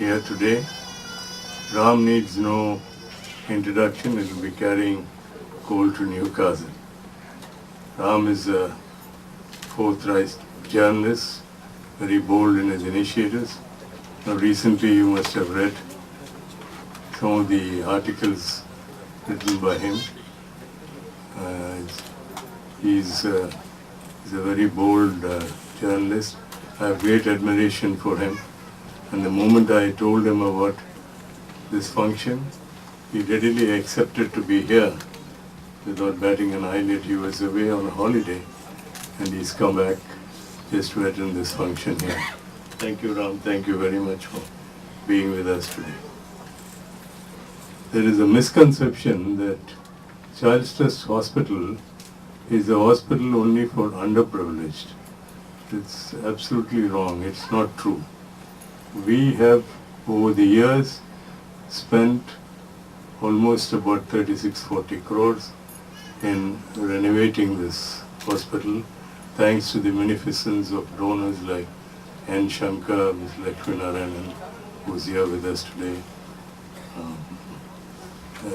here today. Ram needs no introduction. He will be carrying coal to Newcastle. Ram is a forthright journalist, very bold in his initiatives. Now recently you must have read some of the articles written by him. He's a very bold journalist. I have great admiration for him. And the moment I told him about this function, he readily accepted to be here without batting an eyelid. He was away on a holiday and he's come back just to attend this function here. Thank you, Ram. Thank you very much for being with us today. There is a misconception that Child Trust Hospital is a hospital only for underprivileged. It's absolutely wrong. It's not true. We have, over the years, spent almost about 36-40 crores in renovating this hospital, thanks to the munificence of donors like N. Shankar, Ms. Lakshminarayanan, who's here with us today,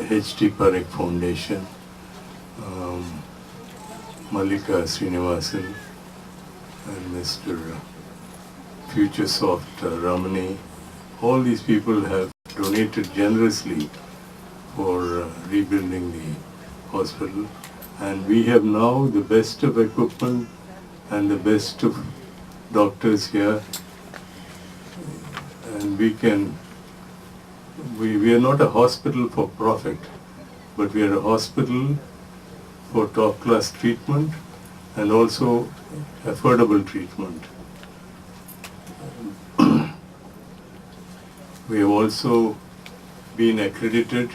H.T. Parekh Foundation, Mallika Srinivasan, and Mr. FutureSoft Ramani. All these people have donated generously for rebuilding the hospital, and we have now the best of equipment and the best of doctors here, and we are not a hospital for profit, but we are a hospital for top-class treatment and also affordable treatment. We have also been accredited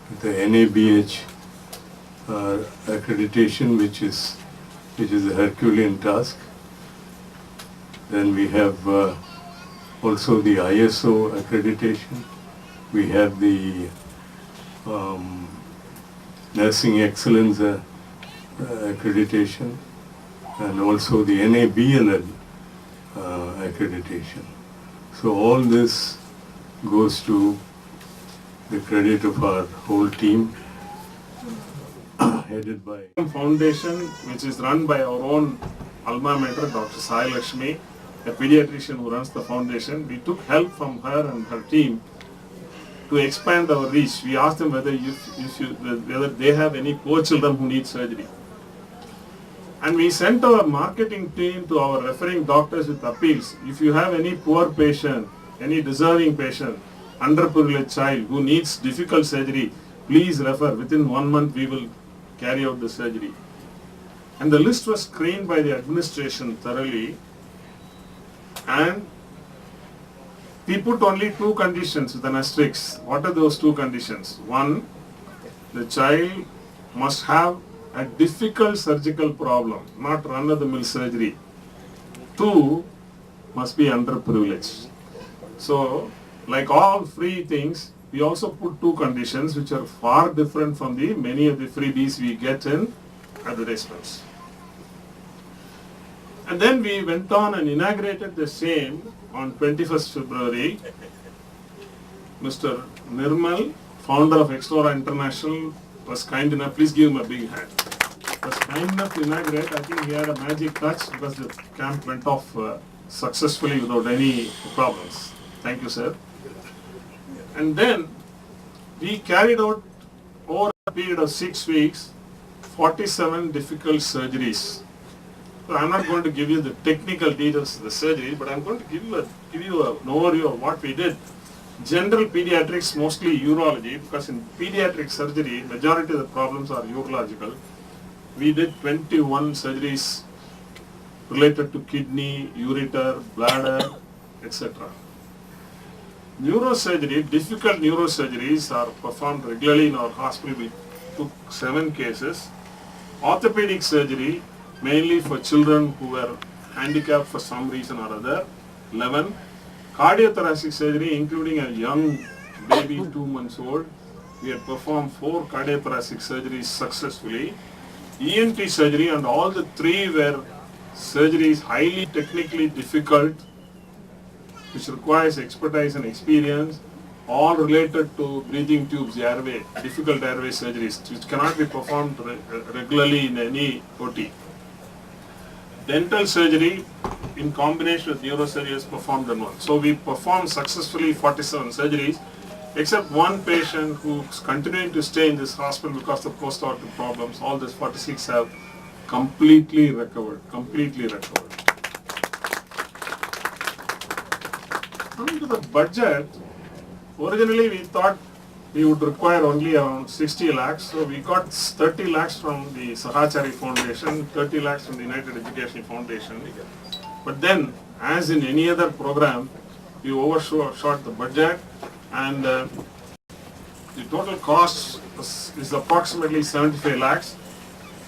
with the NABH accreditation, which is a Herculean task. Then we have also the ISO accreditation. We have the Nursing Excellence accreditation, and also the NABLL accreditation. So all this goes to the credit of our whole team, headed by Foundation, which is run by our own alma mater, Dr. Sai Lakshmi, a pediatrician who runs the foundation. We took help from her and her team to expand our reach. We asked them whether they have any poor children who need surgery. And we sent our marketing team to our referring doctors with appeals. If you have any poor patient, any deserving patient, underprivileged child who needs difficult surgery, please refer. Within 1 month we will carry out the surgery. And the list was screened by the administration thoroughly, and we put only 2 conditions with an asterisk. What are those 2 conditions? 1, the child must have a difficult surgical problem, not run-of-the-mill surgery. 2, must be underprivileged. So, like all free things, we also put 2 conditions which are far different from the many of the freebies we get in advertisements. And then we went on and inaugurated the same on 21st February. Mr. Nirmal, founder of Explora International, was kind enough, please give him a big hand, was kind enough to inaugurate. I think he had a magic touch because the camp went off successfully without any problems. Thank you, sir. And then we carried out over a period of 6 weeks, 47 difficult surgeries. So I'm not going to give you the technical details of the surgery, but I'm going to give you an overview of what we did. General pediatrics, mostly urology, because in pediatric surgery, majority of the problems are urological. We did 21 surgeries related to kidney, ureter, bladder, etc. Neurosurgery, difficult neurosurgeries are performed regularly in our hospital. We took 7 cases. Orthopedic surgery, mainly for children who were handicapped for some reason or other, 11. Cardiothoracic surgery, including a young baby 2 months old, we had performed 4 cardiothoracic surgeries successfully. ENT surgery, and all the 3 were surgeries highly technically difficult which requires expertise and experience, all related to breathing tubes, airway, difficult airway surgeries, which cannot be performed regularly in any OT. Dental surgery in combination with neurosurgery is performed in one. So we performed successfully 47 surgeries, except one patient who's continuing to stay in this hospital because of post-operative problems. All these 46 have completely recovered, Coming to the budget, originally we thought we would require only around 60 lakhs, so we got 30 lakhs from the Sahachari Foundation, 30 lakhs from the United Education Foundation. But then, as in any other program, we overshot the budget, and the total cost is approximately 75 lakhs,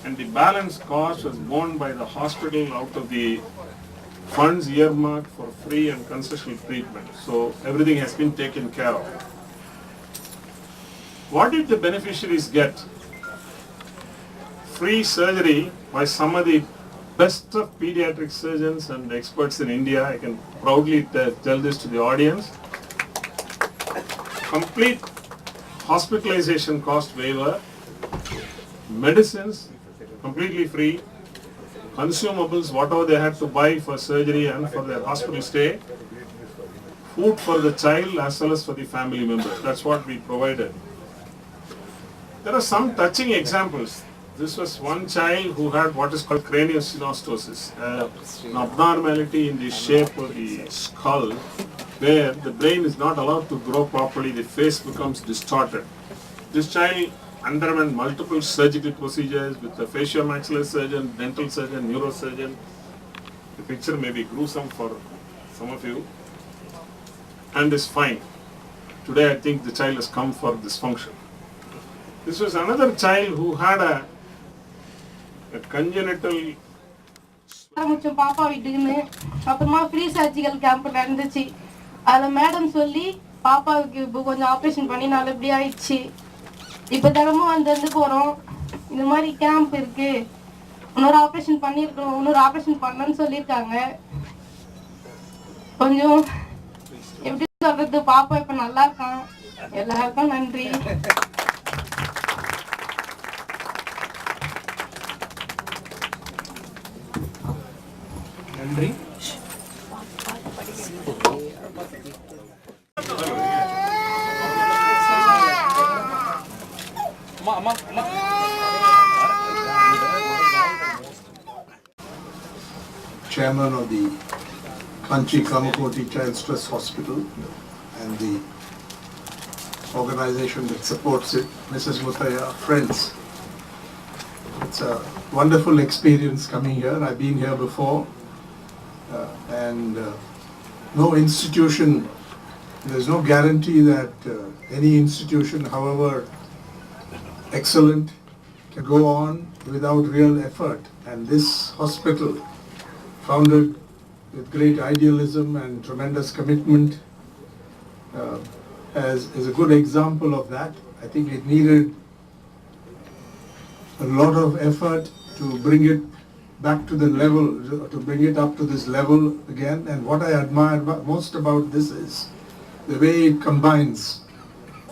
and the balance cost was borne by the hospital out of the funds earmarked for free and concessional treatment. So everything has been taken care of. What did the beneficiaries get? Free surgery by some of the best of pediatric surgeons and experts in India. I can proudly tell this to the audience. Complete hospitalization cost waiver, medicines completely free, consumables, whatever they had to buy for surgery and for their hospital stay, food for the child as well as for the family members. That's what we provided. There are some touching examples. This was one child who had what is called craniosynostosis, an abnormality in the shape of the skull, where the brain is not allowed to grow properly, the face becomes distorted. This child underwent multiple surgical procedures with a facial-maxillary surgeon, dental surgeon, neurosurgeon. The picture may be gruesome for some of you, and is fine. Today I think the child has come for this function. This was another child who had a congenital பாப்பா வீட்டுக்குன்னு அப்புறமா free surgical camp நடந்துச்சு. அதில் madam சொல்லி பாப்பாவுக்கு இப்போ கொஞ்சம் operation பண்ணி நல்லபடியா ஆயிடுச்சு. இப்போ தினமும் வந்து போகிறோம். இந்த மாதிரி கேம்ப் இருக்கு, இன்னொரு ஆப்ரேஷன் பண்ணியிருக்கோம், இன்னொரு ஆப்ரேஷன் பண்ணலன்னு சொல்லியிருக்காங்க. கொஞ்சம் எப்படி சொல்றது, பாப்பா இப்போ நல்லா இருக்கான். எல்லாருக்கும் நன்றி. நன்றி. Chairman of the Kanchi Kamakoti Child Stress Hospital and the organization that supports it, Mrs. Mutaya, friends. It's a wonderful experience coming here. I've been here before, and no institution, there's no guarantee that any institution, however excellent, can go on without real effort. And this hospital, founded with great idealism and tremendous commitment, is a good example of that. I think it needed a lot of effort to bring it back to the level, to bring it up to this level again. And what I admire most about this is the way it combines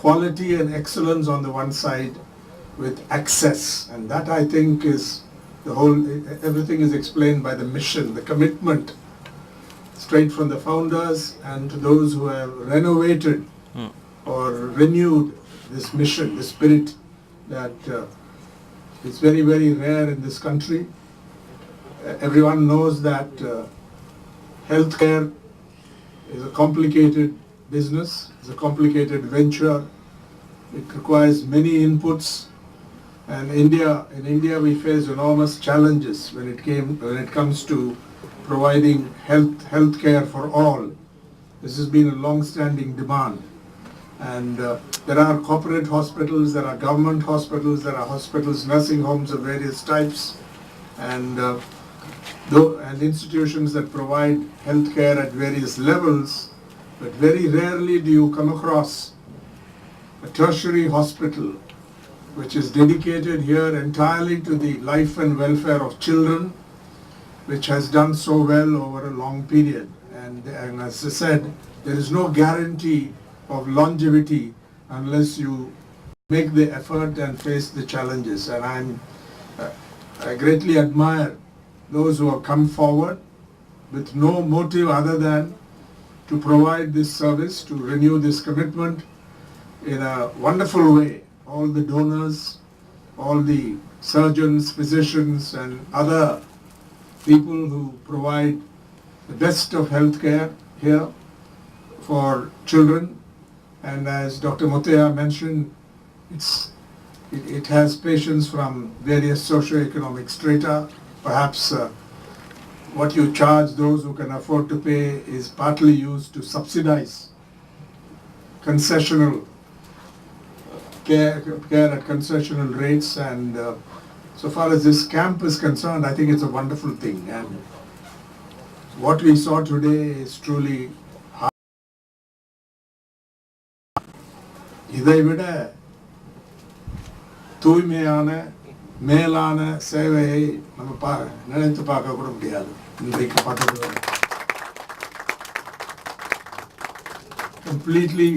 quality and excellence on the one side with access. And that, I think, is the whole, everything is explained by the mission, the commitment, straight from the founders and to those who have renovated or renewed this mission, the spirit that is very, very rare in this country. Everyone knows that healthcare is a complicated business, it's a complicated venture. It requires many inputs, and in India we face enormous challenges when it comes to providing health care for all. This has been a long-standing demand, and there are corporate hospitals, there are government hospitals, there are hospitals, nursing homes of various types, and institutions that provide health care at various levels, but very rarely do you come across a tertiary hospital which is dedicated here entirely to the life and welfare of children, which has done so well over a long period. And as I said, there is no guarantee of longevity unless you make the effort and face the challenges. And I greatly admire those who have come forward with no motive other than to provide this service, to renew this commitment in a wonderful way. All the donors, all the surgeons, physicians, and other people who provide the best of healthcare here for children. And as Dr. Motea mentioned, it has patients from various socio-economic strata. Perhaps what you charge those who can afford to pay is partly used to subsidize concessional care at concessional rates. And so far as this camp is concerned, I think it's a wonderful thing. And what we saw today is truly இதைவிட தூய்மையான மேலான சேவையை நம்ம நினைத்து பார்க்க கூட முடியாது. இன்றைக்கு பார்த்தது completely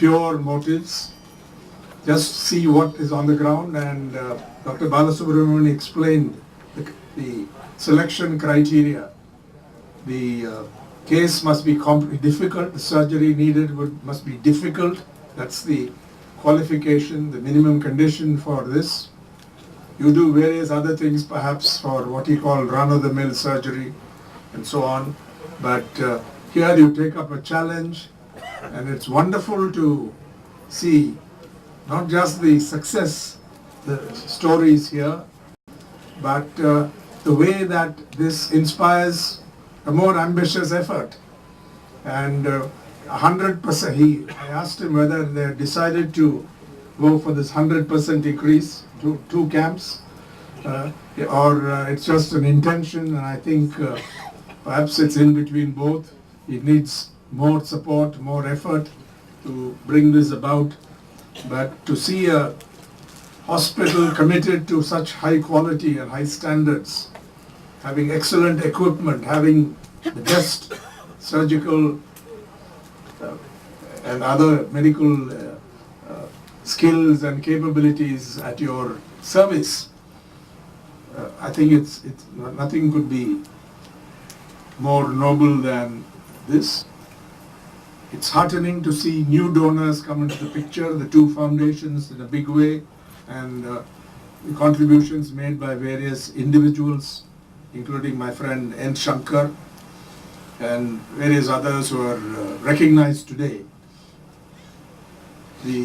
pure motives. Just see what is on the ground, and Dr. Balasubramanian explained the selection criteria. The case must be difficult, the surgery needed must be difficult. That's the qualification, the minimum condition for this. You do various other things perhaps for what he called run-of-the-mill surgery and so on. But here you take up a challenge, and it's wonderful to see not just the success, the stories here, but the way that this inspires a more ambitious effort. And 100%, I asked him whether they decided to go for this 100% increase to 2 camps, or it's just an intention. And I think perhaps it's in between both. It needs more support, more effort to bring this about. But to see a hospital committed to such high quality and high standards, having excellent equipment, having the best surgical and other medical skills and capabilities at your service, I think it's nothing could be more noble than this. It's heartening to see new donors come into the picture, the 2 foundations in a big way, and the contributions made by various individuals, including my friend N. Shankar and various others who are recognized today. The